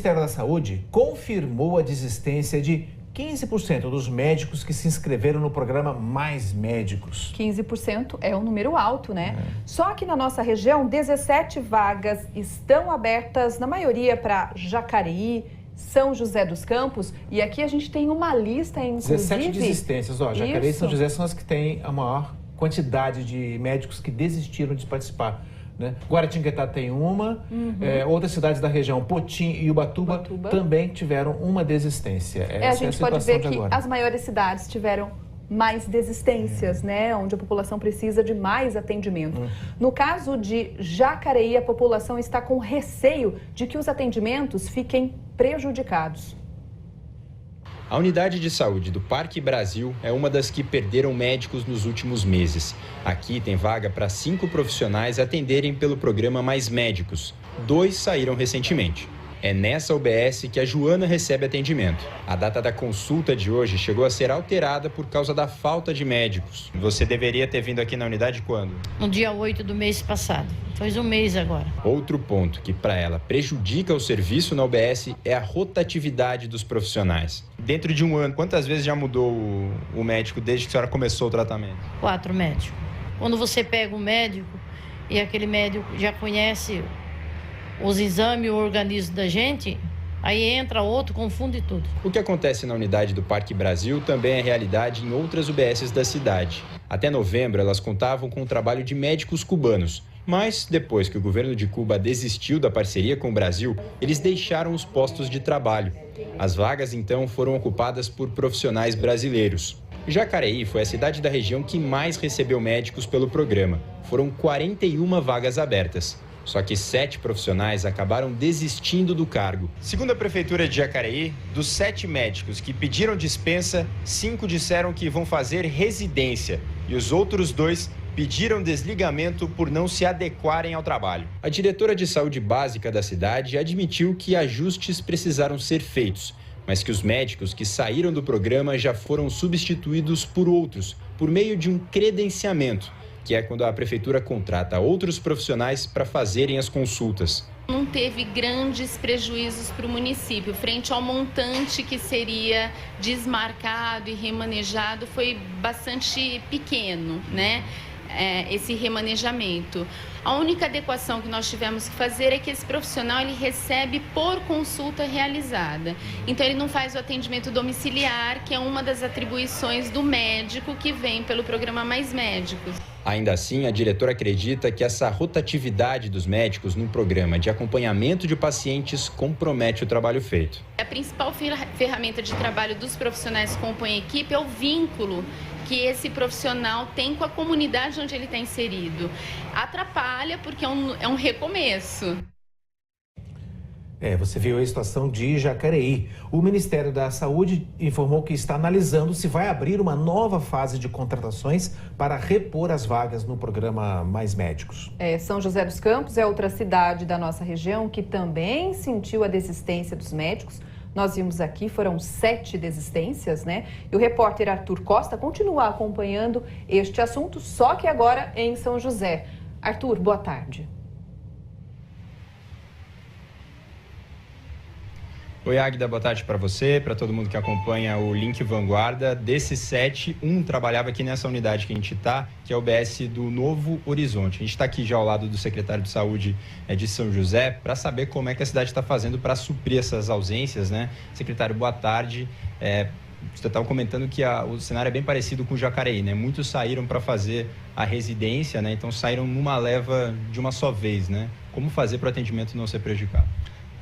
Ministério da Saúde confirmou a desistência de 15% dos médicos que se inscreveram no programa Mais Médicos. 15% é um número alto, né? Só que na nossa região, 17 vagas estão abertas, na maioria para Jacareí, São José dos Campos. E aqui a gente tem uma lista, inclusive... 17 desistências, ó. Jacareí e São Isso. José são as que têm a maior quantidade de médicos que desistiram de participar, né? Guaratinguetá tem uma, outras cidades da região, Potim e Ubatuba também tiveram uma desistência. A gente pode ver que as maiores cidades tiveram mais desistências, né? Onde a população precisa de mais atendimento. No caso de Jacareí, a população está com receio de que os atendimentos fiquem prejudicados. A unidade de saúde do Parque Brasil é uma das que perderam médicos nos últimos meses. Aqui tem vaga para 5 profissionais atenderem pelo programa Mais Médicos. 2 saíram recentemente. É nessa UBS que a Joana recebe atendimento. A data da consulta de hoje chegou a ser alterada por causa da falta de médicos. Você deveria ter vindo aqui na unidade quando? No dia 8 do mês passado. Faz um mês agora. Outro ponto que para ela prejudica o serviço na UBS é a rotatividade dos profissionais. Dentro de um ano, quantas vezes já mudou o médico desde que a senhora começou o tratamento? 4 médicos. Quando você pega um médico e aquele médico já conhece os exames e o organismo da gente, aí entra outro, confunde tudo. O que acontece na unidade do Parque Brasil também é realidade em outras UBSs da cidade. Até novembro, elas contavam com o trabalho de médicos cubanos. Mas, depois que o governo de Cuba desistiu da parceria com o Brasil, eles deixaram os postos de trabalho. As vagas, então, foram ocupadas por profissionais brasileiros. Jacareí foi a cidade da região que mais recebeu médicos pelo programa. Foram 41 vagas abertas. Só que 7 profissionais acabaram desistindo do cargo. Segundo a Prefeitura de Jacareí, dos 7 médicos que pediram dispensa, 5 disseram que vão fazer residência e os outros 2 pediram desligamento por não se adequarem ao trabalho. A diretora de saúde básica da cidade admitiu que ajustes precisaram ser feitos, mas que os médicos que saíram do programa já foram substituídos por outros, por meio de um credenciamento, que é quando a prefeitura contrata outros profissionais para fazerem as consultas. Não teve grandes prejuízos para o município, frente ao montante que seria desmarcado e remanejado, foi bastante pequeno, né? Esse remanejamento. A única adequação que nós tivemos que fazer é que esse profissional ele recebe por consulta realizada. Então ele não faz o atendimento domiciliar, que é uma das atribuições do médico que vem pelo programa Mais Médicos. Ainda assim, a diretora acredita que essa rotatividade dos médicos num programa de acompanhamento de pacientes compromete o trabalho feito. A principal ferramenta de trabalho dos profissionais que compõem a equipe é o vínculo que esse profissional tem com a comunidade onde ele está inserido. Atrapalha porque é um recomeço. Você viu a situação de Jacareí. O Ministério da Saúde informou que está analisando se vai abrir uma nova fase de contratações para repor as vagas no programa Mais Médicos. São José dos Campos é outra cidade da nossa região que também sentiu a desistência dos médicos. Nós vimos aqui, foram 7 desistências, né? E o repórter Arthur Costa continua acompanhando este assunto, só que agora em São José. Arthur, boa tarde. Oi, Águida, boa tarde para você, para todo mundo que acompanha o Link Vanguarda. Desses 7, um trabalhava aqui nessa unidade que a gente está, que é o UBS do Novo Horizonte. A gente está aqui já ao lado do secretário de Saúde de São José para saber como é que a cidade está fazendo para suprir essas ausências, né? Secretário, boa tarde. Você estava comentando que o cenário é bem parecido com o Jacareí, né? Muitos saíram para fazer a residência, né? Então saíram numa leva de uma só vez, né? Como fazer para o atendimento não ser prejudicado?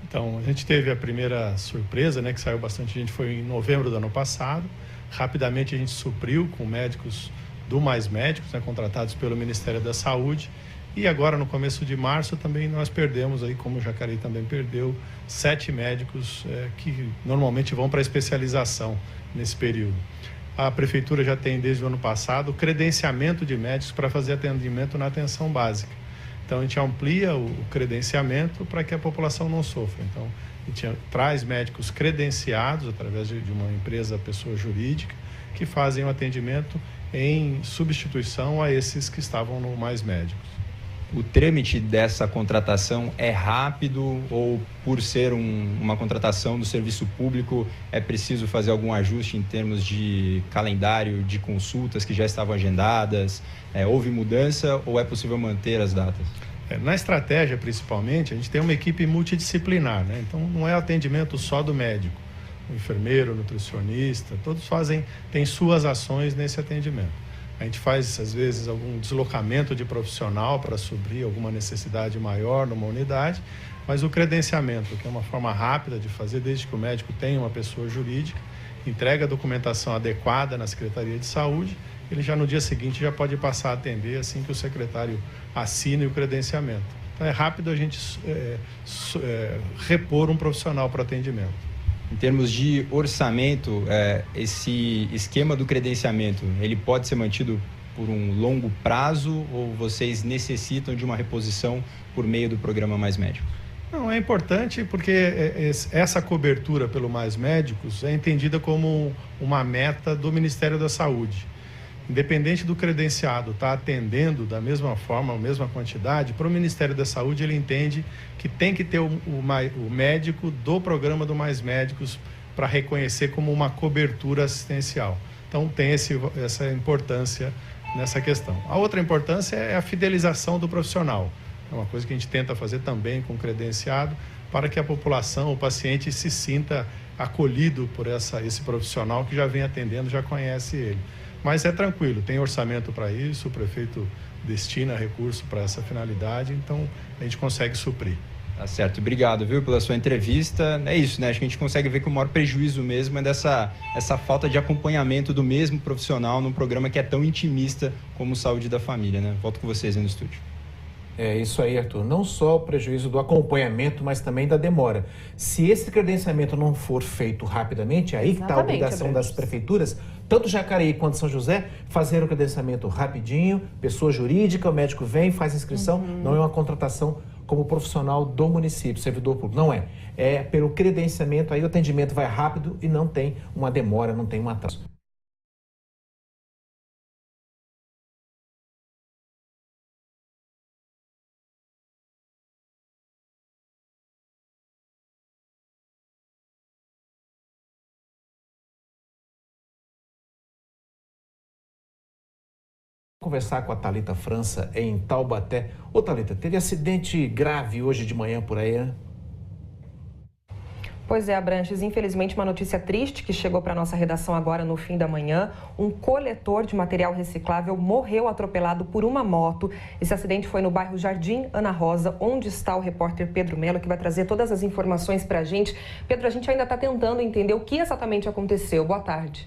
Então, a gente teve a primeira surpresa, né, que saiu bastante gente, foi em novembro do ano passado. Rapidamente a gente supriu com médicos do Mais Médicos, né, contratados pelo Ministério da Saúde. E agora, no começo de março, também nós perdemos, aí, como o Jacareí também perdeu, 7 médicos que normalmente vão para a especialização nesse período. A Prefeitura já tem, desde o ano passado, credenciamento de médicos para fazer atendimento na atenção básica. Então, a gente amplia o credenciamento para que a população não sofra. Então, a gente traz médicos credenciados através de uma empresa, pessoa jurídica, que fazem o atendimento em substituição a esses que estavam no Mais Médicos. O trâmite dessa contratação é rápido ou, por ser uma contratação do serviço público, é preciso fazer algum ajuste em termos de calendário de consultas que já estavam agendadas? Houve mudança ou é possível manter as datas? Na estratégia, principalmente, a gente tem uma equipe multidisciplinar, né? Então, não é atendimento só do médico. O enfermeiro, o nutricionista, todos têm suas ações nesse atendimento. A gente faz, às vezes, algum deslocamento de profissional para suprir alguma necessidade maior numa unidade, mas o credenciamento, que é uma forma rápida de fazer, desde que o médico tenha uma pessoa jurídica, entrega a documentação adequada na Secretaria de Saúde, ele já no dia seguinte já pode passar a atender assim que o secretário assine o credenciamento. Então é rápido a gente repor um profissional para atendimento. Em termos de orçamento, esse esquema do credenciamento, ele pode ser mantido por um longo prazo ou vocês necessitam de uma reposição por meio do programa Mais Médicos? Não, é importante porque essa cobertura pelo Mais Médicos é entendida como uma meta do Ministério da Saúde. Independente do credenciado estar atendendo da mesma forma, a mesma quantidade, para o Ministério da Saúde ele entende que tem que ter o médico do programa do Mais Médicos para reconhecer como uma cobertura assistencial. Então tem essa importância nessa questão. A outra importância é a fidelização do profissional. É uma coisa que a gente tenta fazer também com o credenciado para que a população, o paciente se sinta acolhido por esse profissional que já vem atendendo, já conhece ele. Mas é tranquilo, tem orçamento para isso, o prefeito destina recurso para essa finalidade, então a gente consegue suprir. Tá certo, obrigado, viu, pela sua entrevista. É isso, né? Acho que a gente consegue ver que o maior prejuízo mesmo é essa falta de acompanhamento do mesmo profissional num programa que é tão intimista como Saúde da Família, né? Volto com vocês aí no estúdio. É isso aí, Arthur. Não só o prejuízo do acompanhamento, mas também da demora. Se esse credenciamento não for feito rapidamente, aí que está a obrigação das prefeituras, tanto Jacareí quanto São José, fazer o credenciamento rapidinho, pessoa jurídica, o médico vem, faz inscrição, não é uma contratação como profissional do município, servidor público, não é. É pelo credenciamento, aí o atendimento vai rápido e não tem uma demora, não tem um atraso. Conversar com a Thalita França em Taubaté. Ô Thalita, teve acidente grave hoje de manhã por aí, né? Pois é, Abranches, infelizmente uma notícia triste que chegou para a nossa redação agora no fim da manhã. Um coletor de material reciclável morreu atropelado por uma moto. Esse acidente foi no bairro Jardim Ana Rosa, onde está o repórter Pedro Melo, que vai trazer todas as informações para a gente. Pedro, a gente ainda está tentando entender o que exatamente aconteceu. Boa tarde.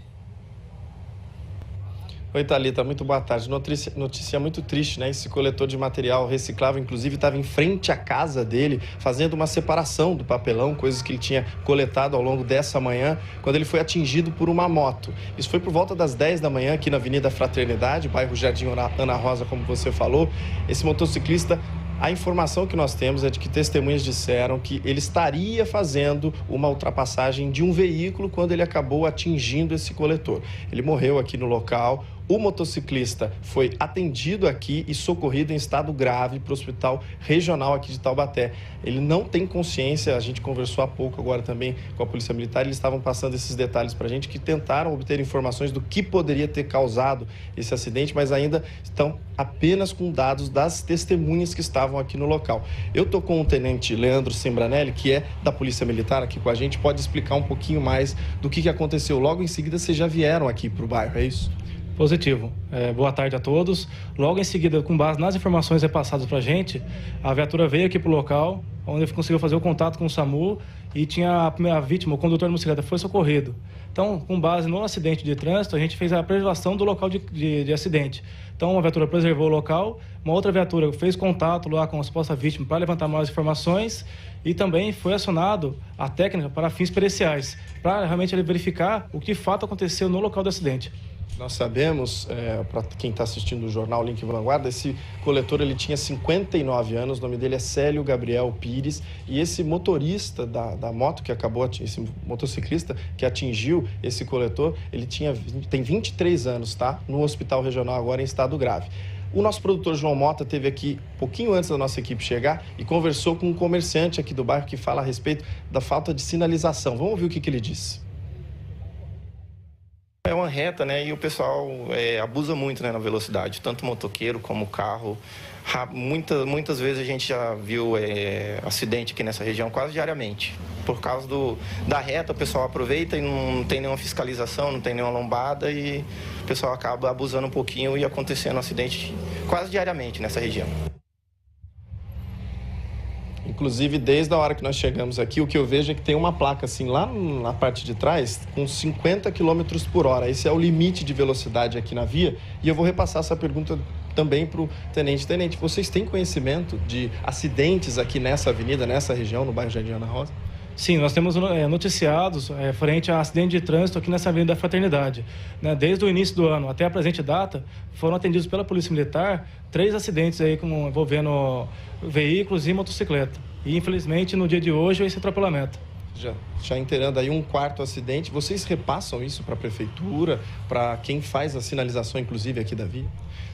Oi, Thalita, muito boa tarde. Notícia muito triste, né? Esse coletor de material reciclável, inclusive, estava em frente à casa dele, fazendo uma separação do papelão, coisas que ele tinha coletado ao longo dessa manhã, quando ele foi atingido por uma moto. Isso foi por volta das 10 da manhã, aqui na Avenida Fraternidade, bairro Jardim Ana Rosa, como você falou. Esse motociclista... A informação que nós temos é de que testemunhas disseram que ele estaria fazendo uma ultrapassagem de um veículo quando ele acabou atingindo esse coletor. Ele morreu aqui no local. O motociclista foi atendido aqui e socorrido em estado grave para o hospital regional aqui de Taubaté. Ele não tem consciência, a gente conversou há pouco agora também com a Polícia Militar, eles estavam passando esses detalhes para a gente, que tentaram obter informações do que poderia ter causado esse acidente, mas ainda estão apenas com dados das testemunhas que estavam aqui no local. Eu estou com o tenente Leandro Sembranelli, que é da Polícia Militar aqui com a gente, pode explicar um pouquinho mais do que aconteceu. Logo em seguida, vocês já vieram aqui para o bairro, é isso? Positivo. Boa tarde a todos. Logo em seguida, com base nas informações repassadas para a gente, a viatura veio aqui para o local, onde conseguiu fazer o contato com o SAMU e tinha a primeira vítima, o condutor da motocicleta, foi socorrido. Então, com base no acidente de trânsito, a gente fez a preservação do local de acidente. Então, uma viatura preservou o local, uma outra viatura fez contato lá com a suposta vítima para levantar mais informações e também foi acionado a técnica para fins periciais, para realmente verificar o que de fato aconteceu no local do acidente. Nós sabemos, para quem está assistindo o jornal Link Vanguarda, esse coletor ele tinha 59 anos, o nome dele é Célio Gabriel Pires, e esse motorista da moto que acabou, esse motociclista que atingiu esse coletor, ele tem 23 anos, tá? No hospital regional agora em estado grave. O nosso produtor João Mota esteve aqui um pouquinho antes da nossa equipe chegar e conversou com um comerciante aqui do bairro que fala a respeito da falta de sinalização. Vamos ouvir o que ele disse. É uma reta, né? E o pessoal abusa muito, né, na velocidade, tanto motoqueiro como carro. Muitas vezes a gente já viu acidente aqui nessa região quase diariamente. Por causa da reta, o pessoal aproveita e não tem nenhuma fiscalização, não tem nenhuma lombada e o pessoal acaba abusando um pouquinho e acontecendo acidente quase diariamente nessa região. Inclusive, desde a hora que nós chegamos aqui, o que eu vejo é que tem uma placa assim lá na parte de trás com 50 km por hora. Esse é o limite de velocidade aqui na via. E eu vou repassar essa pergunta também para o tenente. Tenente, vocês têm conhecimento de acidentes aqui nessa avenida, nessa região, no bairro Jardim Ana Rosa? Sim, nós temos noticiados frente a acidente de trânsito aqui nessa Avenida da Fraternidade. Desde o início do ano até a presente data, foram atendidos pela Polícia Militar 3 acidentes aí envolvendo veículos e motocicleta. E, infelizmente, no dia de hoje, esse atropelamento. Já inteirando aí um 4º acidente, vocês repassam isso para a Prefeitura, para quem faz a sinalização, inclusive, aqui da via?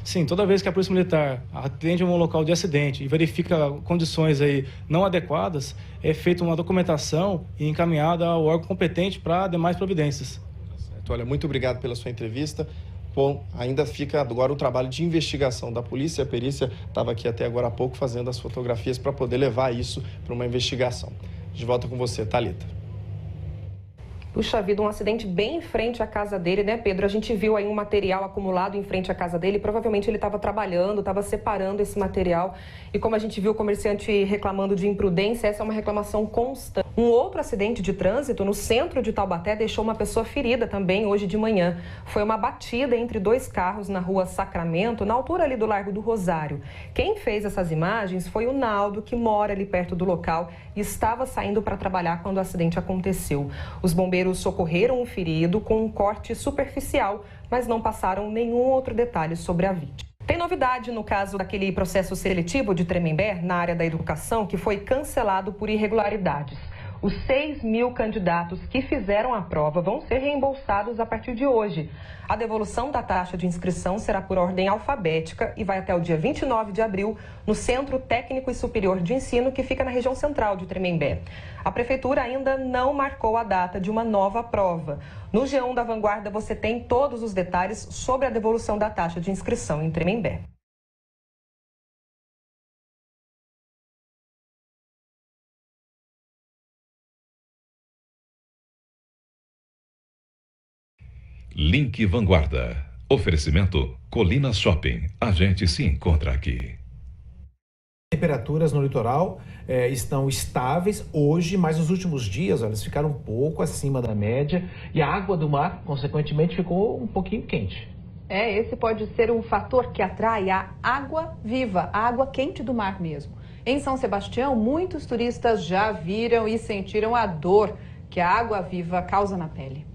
Sim, toda vez que a Polícia Militar atende um local de acidente e verifica condições aí não adequadas, é feita uma documentação e encaminhada ao órgão competente para demais providências. Certo. Olha, muito obrigado pela sua entrevista. Bom, ainda fica agora o trabalho de investigação da polícia. A perícia estava aqui até agora há pouco fazendo as fotografias para poder levar isso para uma investigação. De volta com você, Thalita. Puxa vida, um acidente bem em frente à casa dele, né, Pedro? A gente viu aí um material acumulado em frente à casa dele. Provavelmente ele estava trabalhando, estava separando esse material. E como a gente viu o comerciante reclamando de imprudência, essa é uma reclamação constante. Um outro acidente de trânsito no centro de Taubaté deixou uma pessoa ferida também hoje de manhã. Foi uma batida entre 2 carros na rua Sacramento, na altura ali do Largo do Rosário. Quem fez essas imagens foi o Naldo, que mora ali perto do local e estava saindo para trabalhar quando o acidente aconteceu. Os bombeiros socorreram o ferido com um corte superficial, mas não passaram nenhum outro detalhe sobre a vítima. Tem novidade no caso daquele processo seletivo de Tremembé, na área da educação, que foi cancelado por irregularidades. Os 6.000 candidatos que fizeram a prova vão ser reembolsados a partir de hoje. A devolução da taxa de inscrição será por ordem alfabética e vai até o dia 29 de abril no Centro Técnico e Superior de Ensino, que fica na região central de Tremembé. A Prefeitura ainda não marcou a data de uma nova prova. No G1 da Vanguarda você tem todos os detalhes sobre a devolução da taxa de inscrição em Tremembé. Link Vanguarda. Oferecimento Colina Shopping. A gente se encontra aqui. Temperaturas no litoral estão estáveis hoje, mas nos últimos dias elas ficaram um pouco acima da média e a água do mar, consequentemente, ficou um pouquinho quente. Esse pode ser um fator que atrai a água viva, a água quente do mar mesmo. Em São Sebastião, muitos turistas já viram e sentiram a dor que a água viva causa na pele.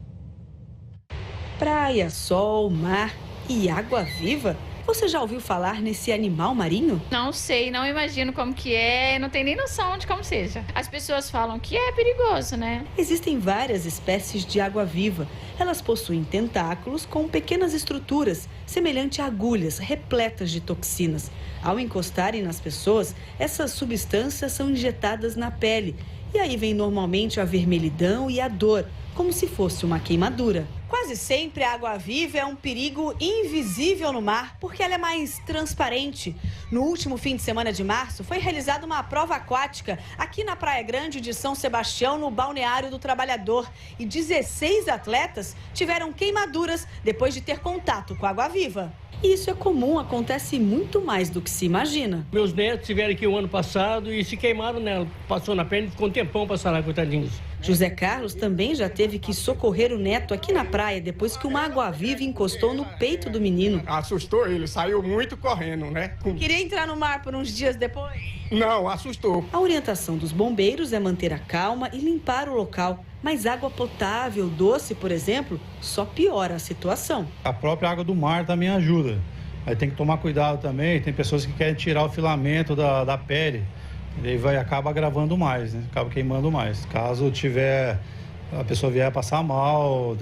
Praia, sol, mar e água viva? Você já ouviu falar nesse animal marinho? Não sei, não imagino como que é, não tenho nem noção de como seja. As pessoas falam que é perigoso, né? Existem várias espécies de água-viva. Elas possuem tentáculos com pequenas estruturas, semelhante a agulhas, repletas de toxinas. Ao encostarem nas pessoas, essas substâncias são injetadas na pele. E aí vem normalmente a vermelhidão e a dor, como se fosse uma queimadura. Quase sempre a água-viva é um perigo invisível no mar, porque ela é mais transparente. No último fim de semana de março, foi realizada uma prova aquática aqui na Praia Grande de São Sebastião, no Balneário do Trabalhador. E 16 atletas tiveram queimaduras depois de ter contato com a água-viva. Isso é comum, acontece muito mais do que se imagina. Meus netos estiveram aqui o ano passado e se queimaram nela. Passou na perna e ficou um tempão passar lá, coitadinhos. José Carlos também já teve que socorrer o neto aqui na praia depois que uma água-viva encostou no peito do menino. Assustou ele, saiu muito correndo, né? Queria entrar no mar por uns dias depois? Não, assustou. A orientação dos bombeiros é manter a calma e limpar o local. Mas água potável, doce, por exemplo, só piora a situação. A própria água do mar também ajuda. Aí tem que tomar cuidado também, tem pessoas que querem tirar o filamento da pele. E aí acaba agravando mais, né? Acaba queimando mais. Caso tiver a pessoa vier a passar mal,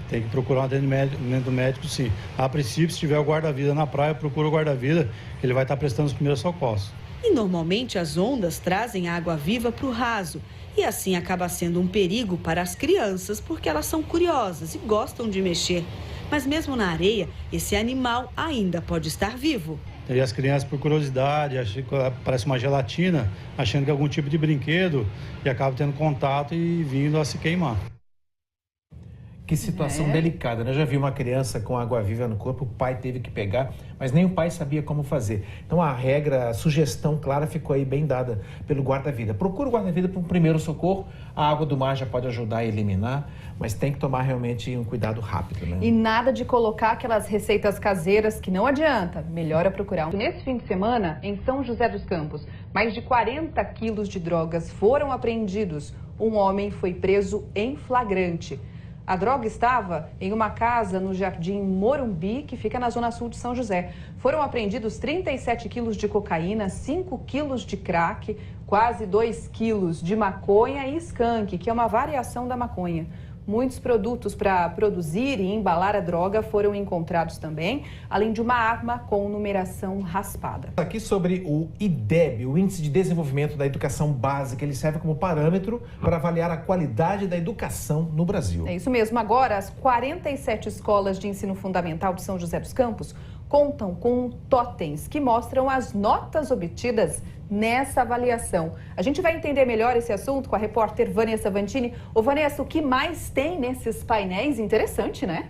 tem que procurar um atendimento médico, sim. A princípio, se tiver o guarda-vida na praia, procura o guarda-vida, ele vai estar prestando os primeiros socorros. E normalmente as ondas trazem água viva para o raso. E assim acaba sendo um perigo para as crianças, porque elas são curiosas e gostam de mexer. Mas mesmo na areia, esse animal ainda pode estar vivo. E as crianças, por curiosidade, acham que parece uma gelatina, achando que é algum tipo de brinquedo, e acabam tendo contato e vindo a se queimar. Que situação delicada, né? Eu já vi uma criança com água-viva no corpo, o pai teve que pegar, mas nem o pai sabia como fazer. Então a regra, a sugestão clara ficou aí bem dada pelo guarda-vida. Procura o guarda-vida para um primeiro socorro, a água do mar já pode ajudar a eliminar, mas tem que tomar realmente um cuidado rápido, né? E nada de colocar aquelas receitas caseiras que não adianta, melhor é procurar. Nesse fim de semana, em São José dos Campos, mais de 40 quilos de drogas foram apreendidos. Um homem foi preso em flagrante. A droga estava em uma casa no Jardim Morumbi, que fica na zona sul de São José. Foram apreendidos 37 quilos de cocaína, 5 quilos de crack, quase 2 quilos de maconha e skunk, que é uma variação da maconha. Muitos produtos para produzir e embalar a droga foram encontrados também, além de uma arma com numeração raspada. Aqui sobre o IDEB, o Índice de Desenvolvimento da Educação Básica, ele serve como parâmetro para avaliar a qualidade da educação no Brasil. É isso mesmo. Agora, as 47 escolas de ensino fundamental de São José dos Campos contam com totens que mostram as notas obtidas nessa avaliação. A gente vai entender melhor esse assunto com a repórter Vanessa Vantini. Ô Vanessa, o que mais tem nesses painéis? Interessante, né?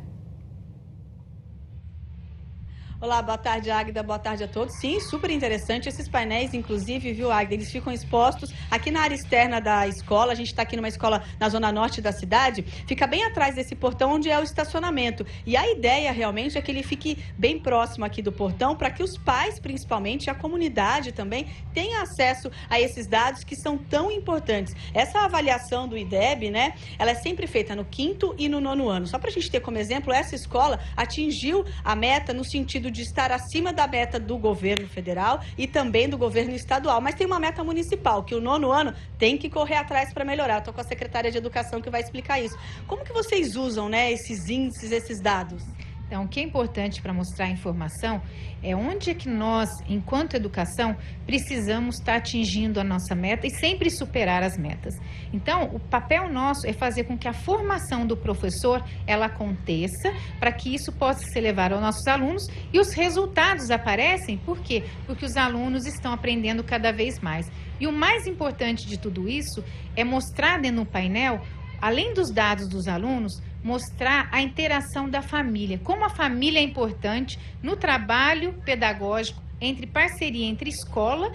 Olá, boa tarde, Águida, boa tarde a todos. Sim, super interessante esses painéis, inclusive, viu, Águida? Eles ficam expostos aqui na área externa da escola. A gente está aqui numa escola na zona norte da cidade. Fica bem atrás desse portão onde é o estacionamento. E a ideia realmente é que ele fique bem próximo aqui do portão para que os pais, principalmente, e a comunidade também, tenham acesso a esses dados que são tão importantes. Essa avaliação do IDEB, né, ela é sempre feita no 5º e no 9º ano. Só para a gente ter como exemplo, essa escola atingiu a meta no sentido de estar acima da meta do governo federal e também do governo estadual. Mas tem uma meta municipal, que o 9º ano tem que correr atrás para melhorar. Estou com a secretária de Educação que vai explicar isso. Como que vocês usam, né, esses índices, esses dados? Então, o que é importante para mostrar a informação é onde é que nós, enquanto educação, precisamos estar atingindo a nossa meta e sempre superar as metas. Então, o papel nosso é fazer com que a formação do professor, ela aconteça, para que isso possa ser levado aos nossos alunos e os resultados aparecem, por quê? Porque os alunos estão aprendendo cada vez mais. E o mais importante de tudo isso é mostrar dentro do painel, além dos dados dos alunos, mostrar a interação da família, como a família é importante no trabalho pedagógico, entre parceria entre escola,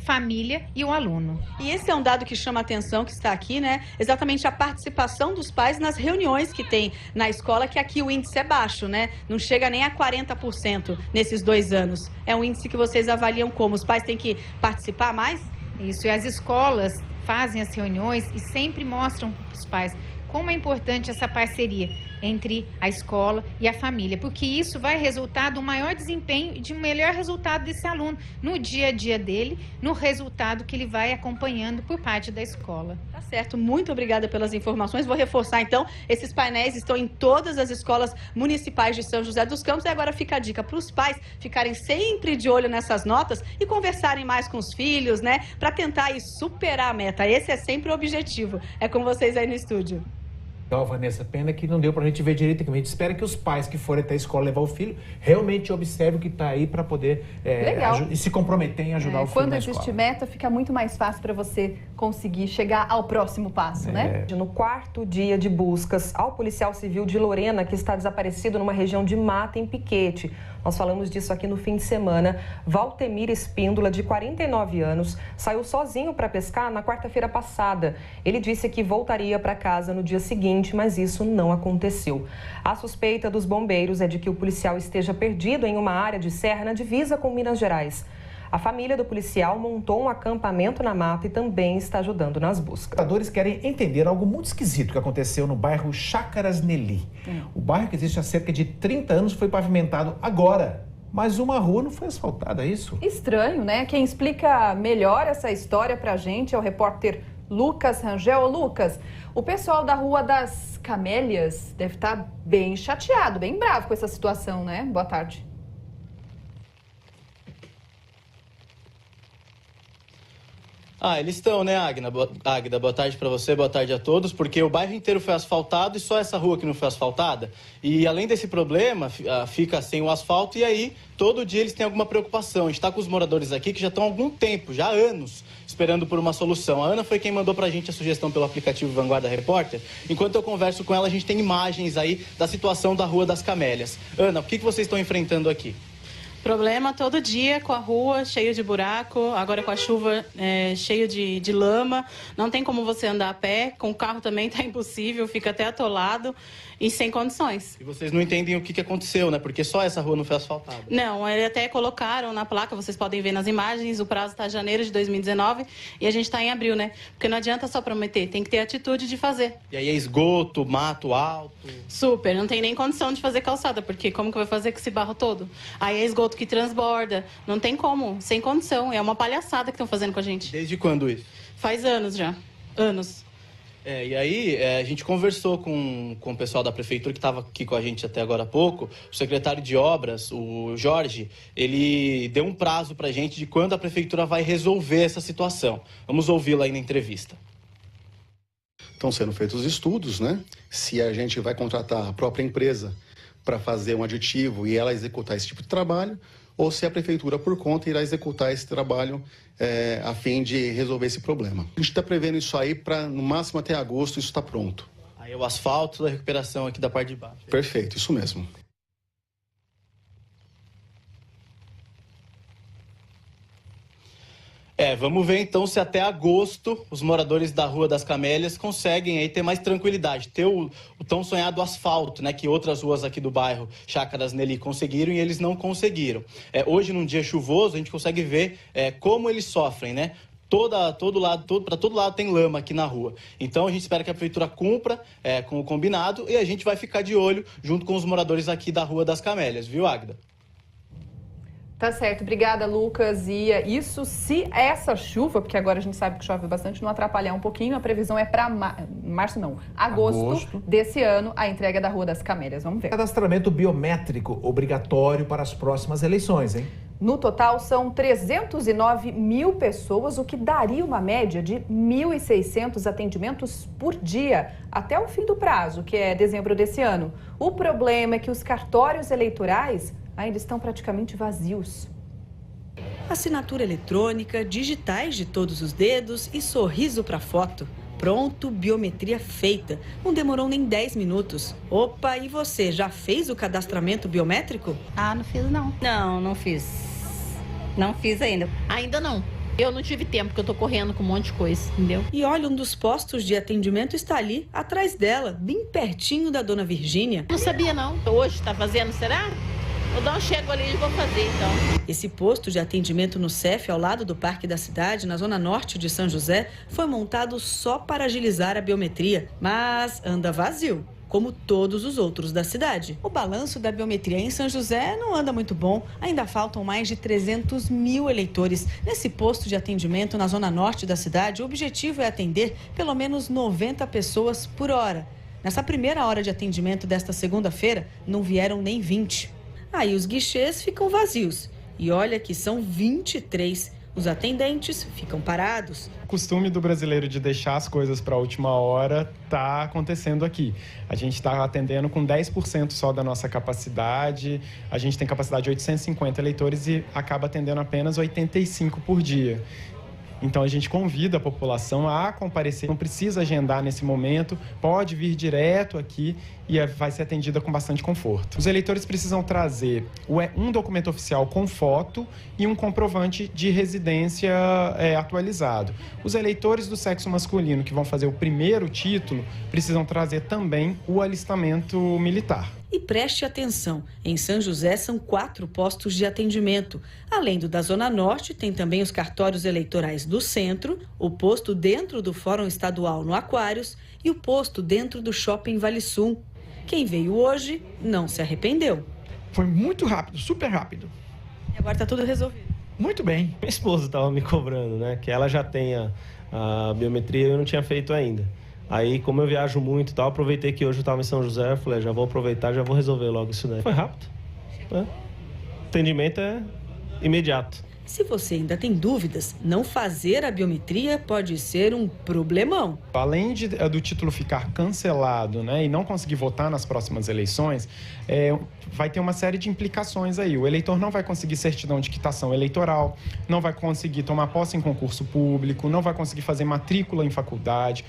família e o aluno. E esse é um dado que chama a atenção, que está aqui, né? Exatamente a participação dos pais nas reuniões que tem na escola, que aqui o índice é baixo, né? Não chega nem a 40% nesses 2 anos. É um índice que vocês avaliam como? Os pais têm que participar mais? Isso, e as escolas fazem as reuniões e sempre mostram para os pais como é importante essa parceria entre a escola e a família, porque isso vai resultar de um maior desempenho e de um melhor resultado desse aluno no dia a dia dele, no resultado que ele vai acompanhando por parte da escola. Tá certo, muito obrigada pelas informações. Vou reforçar então, esses painéis estão em todas as escolas municipais de São José dos Campos e agora fica a dica para os pais ficarem sempre de olho nessas notas e conversarem mais com os filhos, né, para tentar aí superar a meta. Esse é sempre o objetivo. É com vocês aí no estúdio. Então, Vanessa, pena que não deu pra gente ver direito. A gente espera que os pais que forem até a escola levar o filho realmente observem o que está aí para poder e se comprometer em ajudar o filho na escola. Quando existe meta, fica muito mais fácil para você conseguir chegar ao próximo passo, né? No 4º dia de buscas ao policial civil de Lorena, que está desaparecido numa região de mata em Piquete. Nós falamos disso aqui no fim de semana. Valtemir Espíndola, de 49 anos, saiu sozinho para pescar na quarta-feira passada. Ele disse que voltaria para casa no dia seguinte, mas isso não aconteceu. A suspeita dos bombeiros é de que o policial esteja perdido em uma área de serra na divisa com Minas Gerais. A família do policial montou um acampamento na mata e também está ajudando nas buscas. Os moradores querem entender algo muito esquisito que aconteceu no bairro Chácaras Nelly. O bairro, que existe há cerca de 30 anos, foi pavimentado agora. Mas uma rua não foi asfaltada, é isso? Estranho, né? Quem explica melhor essa história pra gente é o repórter Lucas Rangel. Lucas, o pessoal da Rua das Camélias deve estar bem chateado, bem bravo com essa situação, né? Boa tarde. Eles estão, né, Águida? Boa tarde para você, boa tarde a todos, porque o bairro inteiro foi asfaltado e só essa rua que não foi asfaltada. E além desse problema, fica sem o asfalto e aí todo dia eles têm alguma preocupação. A gente está com os moradores aqui que já estão há algum tempo, já há anos, esperando por uma solução. A Ana foi quem mandou pra gente a sugestão pelo aplicativo Vanguarda Repórter. Enquanto eu converso com ela, a gente tem imagens aí da situação da Rua das Camélias. Ana, o que vocês estão enfrentando aqui? Problema todo dia com a rua cheio de buraco, agora com a chuva cheio de lama. Não tem como você andar a pé, com o carro também tá impossível, fica até atolado e sem condições. E vocês não entendem o que aconteceu, né? Porque só essa rua não foi asfaltada. Não, eles até colocaram na placa, vocês podem ver nas imagens, o prazo está janeiro de 2019 e a gente está em abril, né? Porque não adianta só prometer, tem que ter atitude de fazer. E aí é esgoto, mato alto? Super, não tem nem condição de fazer calçada, porque como que vai fazer com esse barro todo? Aí é esgoto que transborda, não tem como, sem condição, é uma palhaçada que estão fazendo com a gente. Desde quando isso? Faz anos já, anos. E aí a gente conversou com o pessoal da prefeitura que estava aqui com a gente até agora há pouco. O secretário de obras, o Jorge, ele deu um prazo para a gente de quando a prefeitura vai resolver essa situação. Vamos ouvi-lo aí na entrevista. Estão sendo feitos estudos, né? Se a gente vai contratar a própria empresa para fazer um aditivo e ela executar esse tipo de trabalho, ou se a prefeitura, por conta, irá executar esse trabalho a fim de resolver esse problema. A gente está prevendo isso aí para, no máximo, até agosto, isso está pronto. Aí o asfalto da recuperação aqui da parte de baixo. Perfeito, isso mesmo. Vamos ver então se até agosto os moradores da Rua das Camélias conseguem aí ter mais tranquilidade, ter o tão sonhado asfalto, né, que outras ruas aqui do bairro Chácaras Nelly conseguiram e eles não conseguiram. Hoje, num dia chuvoso, a gente consegue ver como eles sofrem, né? Para todo lado tem lama aqui na rua. Então a gente espera que a prefeitura cumpra com o combinado e a gente vai ficar de olho junto com os moradores aqui da Rua das Camélias, viu, Águida? Tá certo, obrigada, Lucas. E isso se essa chuva, porque agora a gente sabe que chove bastante, não atrapalhar um pouquinho, a previsão é para agosto desse ano, a entrega da Rua das Camélias. Vamos ver. Cadastramento biométrico obrigatório para as próximas eleições, hein? No total, são 309 mil pessoas, o que daria uma média de 1.600 atendimentos por dia, até o fim do prazo, que é dezembro desse ano. O problema é que os cartórios eleitorais ainda estão praticamente vazios. Assinatura eletrônica, digitais de todos os dedos e sorriso para foto. Pronto, biometria feita. Não demorou nem 10 minutos. Opa, e você, já fez o cadastramento biométrico? Não fiz não. Não fiz. Não fiz ainda. Ainda não. Eu não tive tempo, porque eu tô correndo com um monte de coisa, entendeu? E olha, um dos postos de atendimento está ali, atrás dela, bem pertinho da dona Virgínia. Não sabia não. Hoje tá fazendo, será? Vou dar um chego ali e vou fazer, então. Esse posto de atendimento no CEF, ao lado do Parque da Cidade, na zona norte de São José, foi montado só para agilizar a biometria, mas anda vazio, como todos os outros da cidade. O balanço da biometria em São José não anda muito bom. Ainda faltam mais de 300 mil eleitores. Nesse posto de atendimento na zona norte da cidade, o objetivo é atender pelo menos 90 pessoas por hora. Nessa primeira hora de atendimento desta segunda-feira, não vieram nem 20. Aí os guichês ficam vazios. E olha que são 23. Os atendentes ficam parados. O costume do brasileiro de deixar as coisas para a última hora está acontecendo aqui. A gente está atendendo com 10% só da nossa capacidade. A gente tem capacidade de 850 eleitores e acaba atendendo apenas 85 por dia. Então a gente convida a população a comparecer, não precisa agendar nesse momento, pode vir direto aqui e vai ser atendida com bastante conforto. Os eleitores precisam trazer um documento oficial com foto e um comprovante de residência atualizado. Os eleitores do sexo masculino que vão fazer o primeiro título precisam trazer também o alistamento militar. E preste atenção, em São José são 4 postos de atendimento. Além do da Zona Norte, tem também os cartórios eleitorais do centro, o posto dentro do Fórum Estadual no Aquários e o posto dentro do Shopping Vale Sul. Quem veio hoje não se arrependeu. Foi muito rápido, super rápido. E agora está tudo resolvido. Muito bem. Minha esposa estava me cobrando, né? Que ela já tem a biometria e eu não tinha feito ainda. Aí, como eu viajo muito e tal, aproveitei que hoje eu estava em São José, eu falei, já vou aproveitar, já vou resolver logo isso daí. Foi rápido, né? O atendimento é imediato. Se você ainda tem dúvidas, não fazer a biometria pode ser um problemão. Além do título ficar cancelado, né, e não conseguir votar nas próximas eleições, vai ter uma série de implicações aí. O eleitor não vai conseguir certidão de quitação eleitoral, não vai conseguir tomar posse em concurso público, não vai conseguir fazer matrícula em faculdade,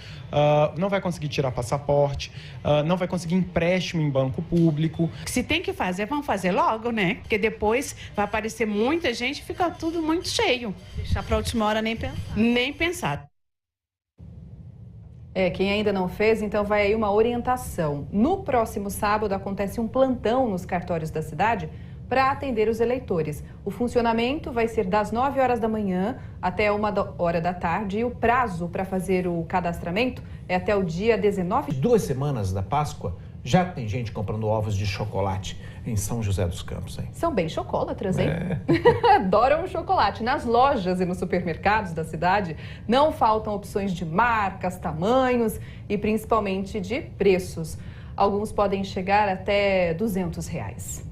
não vai conseguir tirar passaporte, não vai conseguir empréstimo em banco público. Se tem que fazer, vamos fazer logo, né? Porque depois vai aparecer muita gente e fica tudo muito cheio. Deixar para a última hora nem pensar. Nem pensar. Quem ainda não fez, então vai aí uma orientação. No próximo sábado acontece um plantão nos cartórios da cidade para atender os eleitores. O funcionamento vai ser das 9 horas da manhã até 1h da tarde e o prazo para fazer o cadastramento é até o dia 19. 2 semanas da Páscoa, já tem gente comprando ovos de chocolate em São José dos Campos, hein? São bem chocolatras, hein? Adoram o chocolate. Nas lojas e nos supermercados da cidade não faltam opções de marcas, tamanhos e principalmente de preços. Alguns podem chegar até R$200.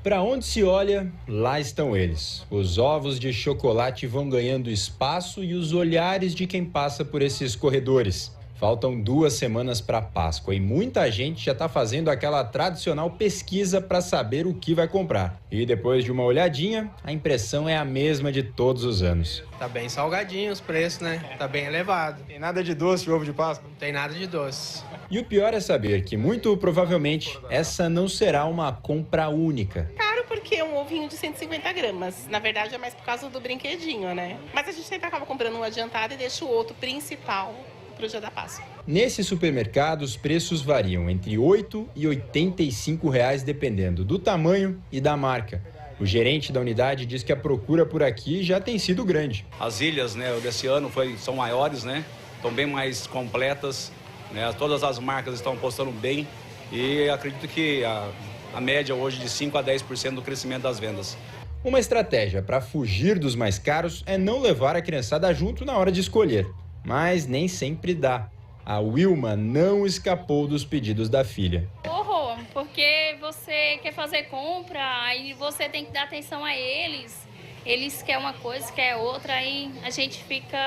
Para onde se olha, lá estão eles. Os ovos de chocolate vão ganhando espaço e os olhares de quem passa por esses corredores. Faltam 2 semanas para a Páscoa e muita gente já está fazendo aquela tradicional pesquisa para saber o que vai comprar. E depois de uma olhadinha, a impressão é a mesma de todos os anos. Tá bem salgadinho os preços, né? Tá bem elevado. Tem nada de doce de ovo de Páscoa? Não tem nada de doce. E o pior é saber que, muito provavelmente, essa não será uma compra única. Caro porque é um ovinho de 150 gramas. Na verdade, é mais por causa do brinquedinho, né? Mas a gente sempre acaba comprando um adiantado e deixa o outro principal pro dia da Páscoa. Nesse supermercado, os preços variam entre R$ 8 e R$ 85, dependendo do tamanho e da marca. O gerente da unidade diz que a procura por aqui já tem sido grande. As ilhas, né, desse ano são maiores, né? Estão bem mais completas, né? Todas as marcas estão apostando bem e acredito que a média hoje de 5 a 10% do crescimento das vendas. Uma estratégia para fugir dos mais caros é não levar a criançada junto na hora de escolher. Mas nem sempre dá. A Wilma não escapou dos pedidos da filha. Horror, porque você quer fazer compra, aí você tem que dar atenção a eles. Eles querem uma coisa, querem outra, aí a gente fica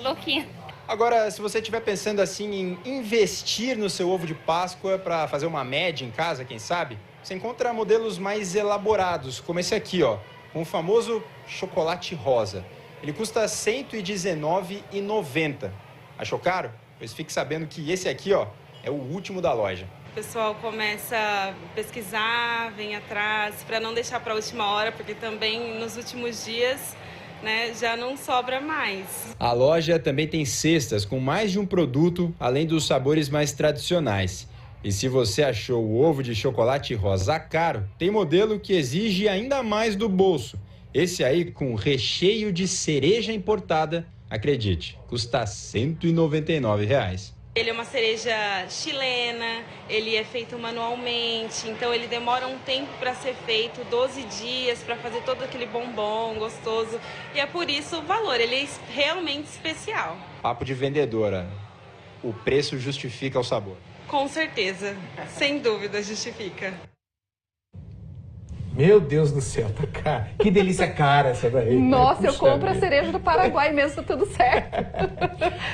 louquinha. Agora, se você estiver pensando assim em investir no seu ovo de Páscoa para fazer uma média em casa, quem sabe, você encontra modelos mais elaborados, como esse aqui, ó, com o famoso chocolate rosa. Ele custa R$ 119,90. Achou caro? Pois fique sabendo que esse aqui, ó, é o último da loja. O pessoal começa a pesquisar, vem atrás, para não deixar para a última hora, porque também nos últimos dias, né, já não sobra mais. A loja também tem cestas com mais de um produto, além dos sabores mais tradicionais. E se você achou o ovo de chocolate rosa caro, tem modelo que exige ainda mais do bolso. Esse aí, com recheio de cereja importada, acredite, custa R$ 199. Ele é uma cereja chilena, ele é feito manualmente, então ele demora um tempo para ser feito, 12 dias, para fazer todo aquele bombom gostoso. E é por isso o valor, ele é realmente especial. Papo de vendedora, o preço justifica o sabor. Com certeza, sem dúvida justifica. Meu Deus do céu, tá cara. Que delícia cara essa daí. Nossa, eu compro a cereja do Paraguai mesmo, tá tudo certo.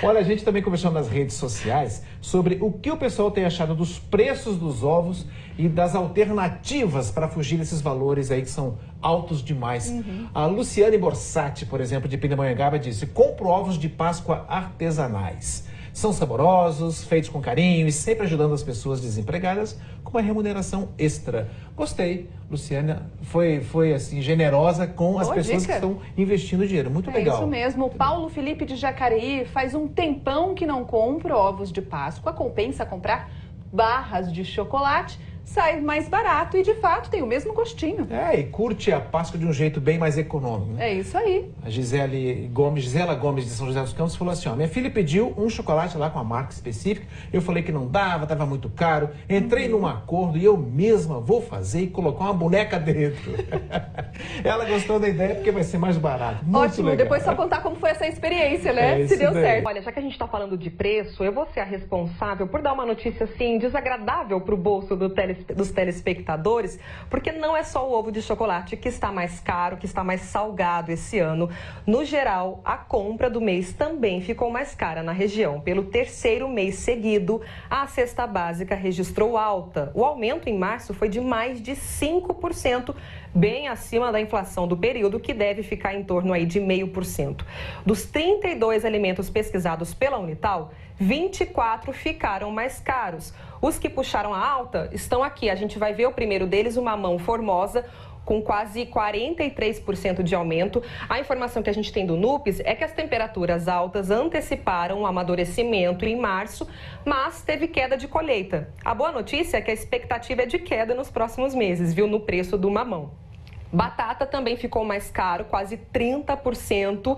Olha, a gente também conversou nas redes sociais sobre o que o pessoal tem achado dos preços dos ovos e das alternativas para fugir desses valores aí que são altos demais. A Luciane Borsatti, por exemplo, de Pindamonhangaba, disse: compro ovos de Páscoa artesanais. São saborosos, feitos com carinho e sempre ajudando as pessoas desempregadas com uma remuneração extra. Gostei. Luciana foi assim, generosa com as pessoas que estão investindo dinheiro. Muito legal. É isso mesmo. O Paulo Felipe de Jacareí faz um tempão que não compra ovos de Páscoa. Compensa comprar barras de chocolate. sai mais barato e, de fato, tem o mesmo gostinho. E curte a Páscoa de um jeito bem mais econômico, né? É isso aí. A Gisela Gomes de São José dos Campos falou assim, ó, minha filha pediu um chocolate lá com a marca específica, eu falei que não dava, estava muito caro, entrei num acordo e eu mesma vou fazer e colocar uma boneca dentro. Ela gostou da ideia porque vai ser mais barato. Muito ótimo, legal. Depois só contar como foi essa experiência, né? Se deu certo. Olha, já que a gente está falando de preço, eu vou ser a responsável por dar uma notícia assim desagradável para o bolso dos telespectadores, porque não é só o ovo de chocolate que está mais caro, que está mais salgado esse ano. No geral, a compra do mês também ficou mais cara na região. Pelo terceiro mês seguido, a cesta básica registrou alta. O aumento em março foi de mais de 5%, bem acima da inflação do período, que deve ficar em torno aí de 0,5%. Dos 32 alimentos pesquisados pela Unital, 24 ficaram mais caros. Os que puxaram a alta estão aqui. A gente vai ver o primeiro deles, o mamão Formosa, com quase 43% de aumento. A informação que a gente tem do NUPES é que as temperaturas altas anteciparam o amadurecimento em março, mas teve queda de colheita. A boa notícia é que a expectativa é de queda nos próximos meses, viu, no preço do mamão. Batata também ficou mais caro, quase 30%.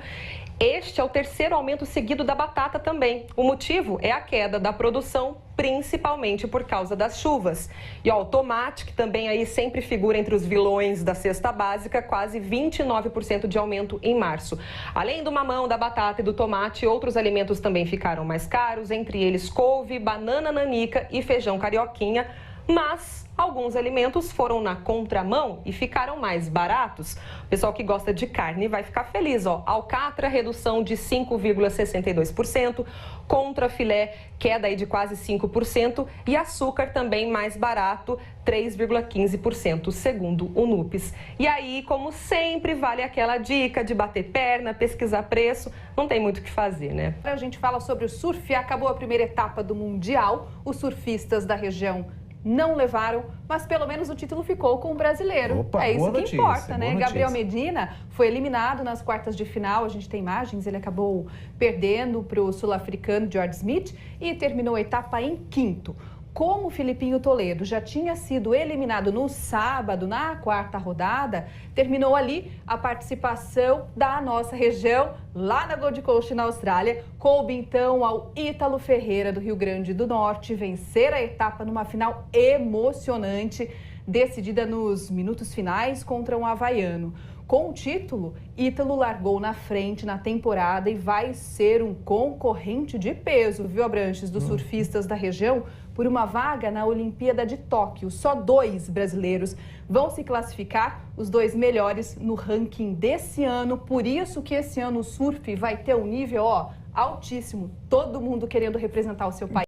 Este é o terceiro aumento seguido da batata também. O motivo é a queda da produção, principalmente por causa das chuvas. E ó, o tomate, que também aí sempre figura entre os vilões da cesta básica, quase 29% de aumento em março. Além do mamão, da batata e do tomate, outros alimentos também ficaram mais caros, entre eles couve, banana nanica e feijão carioquinha. Mas alguns alimentos foram na contramão e ficaram mais baratos. O pessoal que gosta de carne vai ficar feliz, ó. Alcatra, redução de 5,62%, contra filé, queda aí de quase 5%, e açúcar também mais barato, 3,15%, segundo o NUPES. E aí, como sempre, vale aquela dica de bater perna, pesquisar preço, não tem muito o que fazer, né? A gente fala sobre o surf, acabou a primeira etapa do Mundial, os surfistas da região não levaram, mas pelo menos o título ficou com o brasileiro. Opa, é isso que notícia, importa, né? Notícia. Gabriel Medina foi eliminado nas quartas de final, a gente tem imagens, ele acabou perdendo para o sul-africano George Smith e terminou a etapa em quinto. Como o Filipinho Toledo já tinha sido eliminado no sábado, na quarta rodada, terminou ali a participação da nossa região, lá na Gold Coast, na Austrália. Coube então ao Ítalo Ferreira, do Rio Grande do Norte, vencer a etapa numa final emocionante, decidida nos minutos finais contra um havaiano. Com o título, Ítalo largou na frente na temporada e vai ser um concorrente de peso, viu, Abranches, dos surfistas da região, por uma vaga na Olimpíada de Tóquio. Só 2 brasileiros vão se classificar, os 2 melhores no ranking desse ano. Por isso que esse ano o surf vai ter um nível, ó, altíssimo. Todo mundo querendo representar o seu país.